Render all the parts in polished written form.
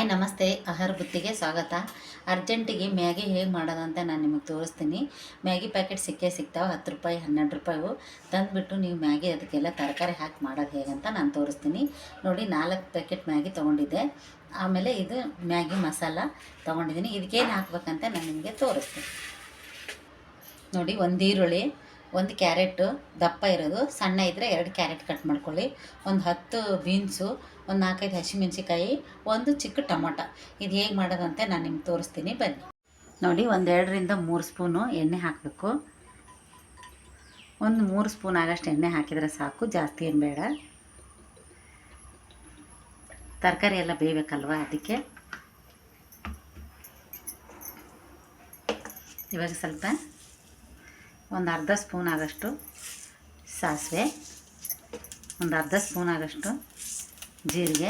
Hi ನಮಸ್ತೆ, ಆಹಾರ ಬುತ್ತಿಗೆ ಸ್ವಾಗತ. ಅರ್ಜೆಂಟಿಗೆ ಮ್ಯಾಗಿ ಹೇಗೆ ಮಾಡೋದಂತ ನಾನು ನಿಮಗೆ ತೋರಿಸ್ತೀನಿ. ಮ್ಯಾಗಿ ಪ್ಯಾಕೆಟ್ ಸಿಗ್ತಾವೆ, 10 ರೂಪಾಯಿ 12 ರೂಪಾಯಿವು. ತಂದುಬಿಟ್ಟು ನೀವು ಮ್ಯಾಗಿ ಅದಕ್ಕೆಲ್ಲ ತರಕಾರಿ ಹಾಕಿ ಮಾಡೋದು ಹೇಗಂತ ನಾನು ತೋರಿಸ್ತೀನಿ. ನೋಡಿ, 4 ಪ್ಯಾಕೆಟ್ ಮ್ಯಾಗಿ ತೊಗೊಂಡಿದ್ದೆ. ಆಮೇಲೆ ಇದು ಮ್ಯಾಗಿ ಮಸಾಲ ತೊಗೊಂಡಿದ್ದೀನಿ. ಇದಕ್ಕೇನು ಹಾಕ್ಬೇಕಂತ ನಾನು ನಿಮಗೆ ತೋರಿಸ್ತೀನಿ. ನೋಡಿ, ಒಂದು ಈರುಳ್ಳಿ, ಒಂದು ಕ್ಯಾರೆಟು ದಪ್ಪ ಇರೋದು, ಸಣ್ಣ ಇದ್ದರೆ 2 ಕ್ಯಾರೆಟ್ ಕಟ್ ಮಾಡ್ಕೊಳ್ಳಿ, ಒಂದು 10 ಬೀನ್ಸು, ಒಂದು 4-5 ಹಸಿಮೆಣ್ಸಿಕಾಯಿ, ಒಂದು ಚಿಕ್ಕ ಟೊಮೊಟೊ. ಇದು ಹೇಗೆ ಮಾಡೋದಂತೆ ನಾನು ನಿಮ್ಗೆ ತೋರಿಸ್ತೀನಿ, ಬನ್ನಿ. ನೋಡಿ, ಒಂದು 2ರಿಂದ 3 ಸ್ಪೂನು ಎಣ್ಣೆ ಹಾಕಬೇಕು. ಒಂದು 3 ಸ್ಪೂನ್ ಆಗಷ್ಟು ಎಣ್ಣೆ ಹಾಕಿದರೆ ಸಾಕು, ಜಾಸ್ತಿ ಏನು ಬೇಡ. ತರಕಾರಿ ಎಲ್ಲ ಬೇಯಬೇಕಲ್ವ, ಅದಕ್ಕೆ. ಇವಾಗ ಸ್ವಲ್ಪ ಒಂದು ಅರ್ಧ ಸ್ಪೂನ್ ಆಗಷ್ಟು ಸಾಸಿವೆ, ಒಂದು ಅರ್ಧ ಸ್ಪೂನ್ ಆಗಷ್ಟು ಜೀರಿಗೆ.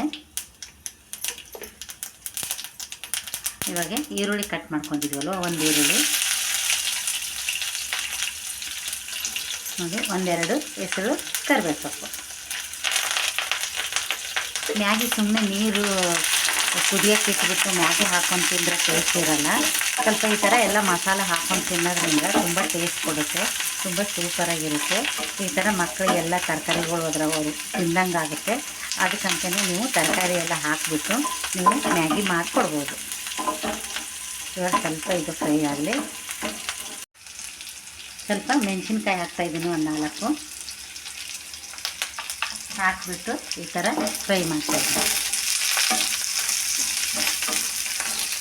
ಇವಾಗ ಈರುಳ್ಳಿ ಕಟ್ ಮಾಡ್ಕೊಂಡಿದ್ವಲ್ವ, ಒಂದು ಈರುಳ್ಳಿ. ನೋಡಿ, ಒಂದೆರಡು ಹೆಸರು ಕರಿಬೇವು ಸೊಪ್ಪು. ಮ್ಯಾಗಿ ಸುಮ್ಮನೆ ನೀರು ಕುದಿಯೋಕ್ಕೆ ಇಟ್ಬಿಟ್ಟು ಮ್ಯಾಗಿ ಹಾಕ್ಕೊಂಡು ತಿಂದರೆ ಟೇಸ್ಟ್ ಇರೋಲ್ಲ. ಸ್ವಲ್ಪ ಈ ಥರ ಎಲ್ಲ ಮಸಾಲೆ ಹಾಕ್ಕೊಂಡು ತಿನ್ನೋದ್ರಿಂದ ತುಂಬ ಟೇಸ್ಟ್ ಕೊಡುತ್ತೆ, ತುಂಬ ಸೂಪರಾಗಿರುತ್ತೆ. ಈ ಥರ ಮಕ್ಕಳಿಗೆಲ್ಲ ತರಕಾರಿಗಳು ಅವರು ತಿಂದಂಗೆ ಆಗುತ್ತೆ. ಅದಕ್ಕಂತಲೇ ನೀವು ತರಕಾರಿ ಎಲ್ಲ ಹಾಕಿಬಿಟ್ಟು ನೀವು ಮ್ಯಾಗಿ ಮಾಡಿಕೊಡ್ಬೋದು. ಇವಾಗ ಸ್ವಲ್ಪ ಇದು ಫ್ರೈ ಆಗಲಿ. ಸ್ವಲ್ಪ ಮೆಣಸಿನ್ಕಾಯಿ ಹಾಕ್ತಾಯಿದ್ದೀನಿ, ಒಂದು 4 ಹಾಕಿಬಿಟ್ಟು ಈ ಥರ ಫ್ರೈ ಮಾಡ್ತಾಯಿದ್ದೀನಿ.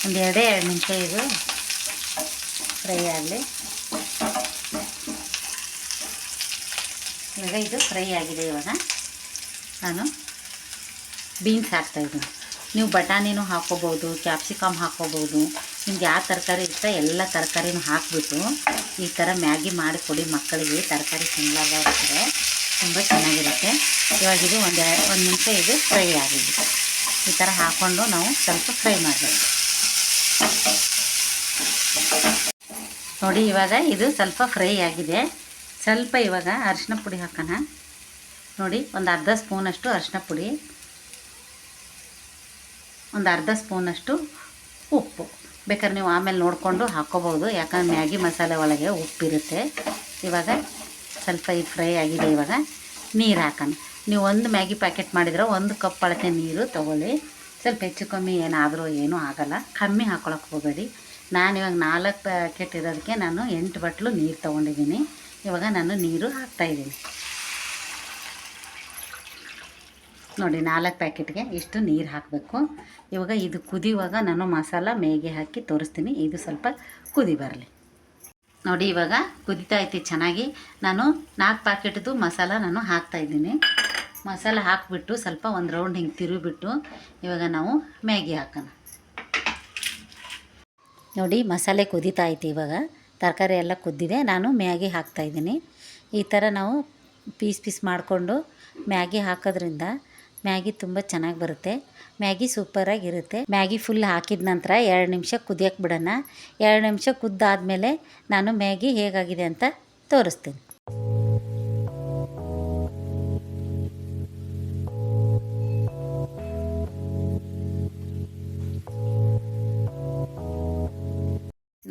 ಒಂದು 2 ನಿಮಿಷ ಇದು ಫ್ರೈ ಆಗಲಿ. ಇವಾಗ ಇದು ಫ್ರೈ ಆಗಿದೆ. ಇವಾಗ ನಾನು ಬೀನ್ಸ್ ಹಾಕ್ತಾಯಿದ್ದೀನಿ. ನೀವು ಬಟಾಣಿನೂ ಹಾಕ್ಕೋಬೋದು, ಕ್ಯಾಪ್ಸಿಕಮ್ ಹಾಕ್ಕೋಬೋದು, ನಿಮ್ಗೆ ಯಾವ ತರಕಾರಿ ಇಷ್ಟ ಎಲ್ಲ ತರಕಾರಿನೂ ಹಾಕಿಬಿಟ್ಟು ಈ ಥರ ಮ್ಯಾಗಿ ಮಾಡಿ ಕೊಡಿ ಮಕ್ಕಳಿಗೆ. ತರಕಾರಿ ತಿನ್ನಲಾರ್ದಾದ್ರೆ ತುಂಬ ಚೆನ್ನಾಗಿರುತ್ತೆ. ಇವಾಗ ಇದು ಒಂದು ನಿಮಿಷ ಇದು ಫ್ರೈ ಆಗಿದೆ. ಈ ಥರ ಹಾಕ್ಕೊಂಡು ನಾವು ಸ್ವಲ್ಪ ಫ್ರೈ ಮಾಡಬೇಕು. ನೋಡಿ, ಇವಾಗ ಇದು ಸ್ವಲ್ಪ ಫ್ರೈ ಆಗಿದೆ. ಸ್ವಲ್ಪ ಇವಾಗ ಅರಿಶಿನ ಪುಡಿ ಹಾಕೋಣ. ನೋಡಿ, ಒಂದು ಅರ್ಧ ಸ್ಪೂನಷ್ಟು ಅರಿಶಿನ ಪುಡಿ, ಒಂದು ಅರ್ಧ ಸ್ಪೂನಷ್ಟು ಉಪ್ಪು. ಬೇಕಾದ್ರೆ ನೀವು ಆಮೇಲೆ ನೋಡಿಕೊಂಡು ಹಾಕ್ಕೋಬೋದು, ಯಾಕಂದ್ರೆ ಮ್ಯಾಗಿ ಮಸಾಲೆ ಒಳಗೆ ಉಪ್ಪಿರುತ್ತೆ. ಇವಾಗ ಸ್ವಲ್ಪ ಇದು ಫ್ರೈ ಆಗಿದೆ. ಇವಾಗ ನೀರು ಹಾಕೋಣ. ನೀವು ಒಂದು ಮ್ಯಾಗಿ ಪ್ಯಾಕೆಟ್ ಮಾಡಿದರೆ 1 ಕಪ್ ಅಳತೆ ನೀರು ತೊಗೊಳ್ಳಿ. ಸ್ವಲ್ಪ ಹೆಚ್ಚು ಕಮ್ಮಿ ಏನಾದರೂ ಏನೂ ಆಗೋಲ್ಲ, ಕಮ್ಮಿ ಹಾಕ್ಕೊಳಕ್ಕೆ ಹೋಗಬೇಡಿ. ನಾನು ಇವಾಗ 4 ಪ್ಯಾಕೆಟ್ ಇರೋದಕ್ಕೆ ನಾನು 8 ಬಟ್ಲು ನೀರು ತೊಗೊಂಡಿದ್ದೀನಿ. ಇವಾಗ ನಾನು ನೀರು ಹಾಕ್ತಾಯಿದ್ದೀನಿ. ನೋಡಿ, 4 ಪ್ಯಾಕೆಟ್ಗೆ ಇಷ್ಟು ನೀರು ಹಾಕಬೇಕು. ಇವಾಗ ಇದು ಕುದಿಯುವಾಗ ನಾನು ಮಸಾಲ ಮ್ಯಾಗಿ ಹಾಕಿ ತೋರಿಸ್ತೀನಿ. ಇದು ಸ್ವಲ್ಪ ಕುದಿ ಬರಲಿ. ನೋಡಿ, ಇವಾಗ ಕುದಿತಾ ಐತಿ ಚೆನ್ನಾಗಿ. ನಾನು 4 ಪ್ಯಾಕೆಟ್ದು ಮಸಾಲ ನಾನು ಹಾಕ್ತಾಯಿದ್ದೀನಿ. ಮಸಾಲ ಹಾಕಿಬಿಟ್ಟು ಸ್ವಲ್ಪ ಒಂದು ರೌಂಡ್ ಹಿಂಗೆ ತಿರುಗಿಬಿಟ್ಟು ಇವಾಗ ನಾವು ಮ್ಯಾಗಿ ಹಾಕೋಣ. ನೋಡಿ, ಮಸಾಲೆ ಕುದೀತಾ ಐತಿ. ಇವಾಗ ತರಕಾರಿ ಎಲ್ಲ ಕುದ್ದಿದೆ. ನಾನು ಮ್ಯಾಗಿ ಹಾಕ್ತಾಯಿದ್ದೀನಿ. ಈ ಥರ ನಾವು ಪೀಸ್ ಮಾಡಿಕೊಂಡು ಮ್ಯಾಗಿ ಹಾಕೋದ್ರಿಂದ ಮ್ಯಾಗಿ ತುಂಬ ಚೆನ್ನಾಗಿ ಬರುತ್ತೆ. ಮ್ಯಾಗಿ ಸೂಪರಾಗಿರುತ್ತೆ. ಮ್ಯಾಗಿ ಫುಲ್ ಹಾಕಿದ ನಂತರ 2 ನಿಮಿಷ ಕುದಿಯೋಕ್ಕೆ ಬಿಡೋಣ. 2 ನಿಮಿಷ ಕುದ್ದಾದಮೇಲೆ ನಾನು ಮ್ಯಾಗಿ ಹೇಗಾಗಿದೆ ಅಂತ ತೋರಿಸ್ತೀನಿ.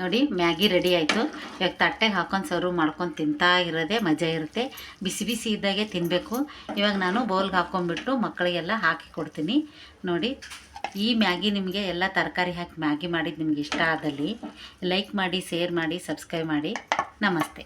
ನೋಡಿ, ಮ್ಯಾಗಿ ರೆಡಿ ಆಯಿತು. ಇವಾಗ ತಟ್ಟೆಗೆ ಹಾಕ್ಕೊಂಡು ಸರ್ವ್ ಮಾಡ್ಕೊಂಡು ತಿಂತಾ ಇರೋದೇ ಮಜಾ ಇರುತ್ತೆ. ಬಿಸಿ ಬಿಸಿ ಇದ್ದಾಗೆ ತಿನ್ನಬೇಕು. ಇವಾಗ ನಾನು ಬೌಲ್ಗೆ ಹಾಕ್ಕೊಂಡ್ಬಿಟ್ಟು ಮಕ್ಕಳಿಗೆಲ್ಲ ಹಾಕಿ ಕೊಡ್ತೀನಿ. ನೋಡಿ, ಈ ಮ್ಯಾಗಿ ನಿಮಗೆ ಎಲ್ಲ ತರಕಾರಿ ಹಾಕಿ ಮ್ಯಾಗಿ ಮಾಡಿದ್ದು ನಿಮ್ಗೆ ಇಷ್ಟ ಆದಲ್ಲಿ ಲೈಕ್ ಮಾಡಿ, ಶೇರ್ ಮಾಡಿ, ಸಬ್ಸ್ಕ್ರೈಬ್ ಮಾಡಿ. ನಮಸ್ತೆ.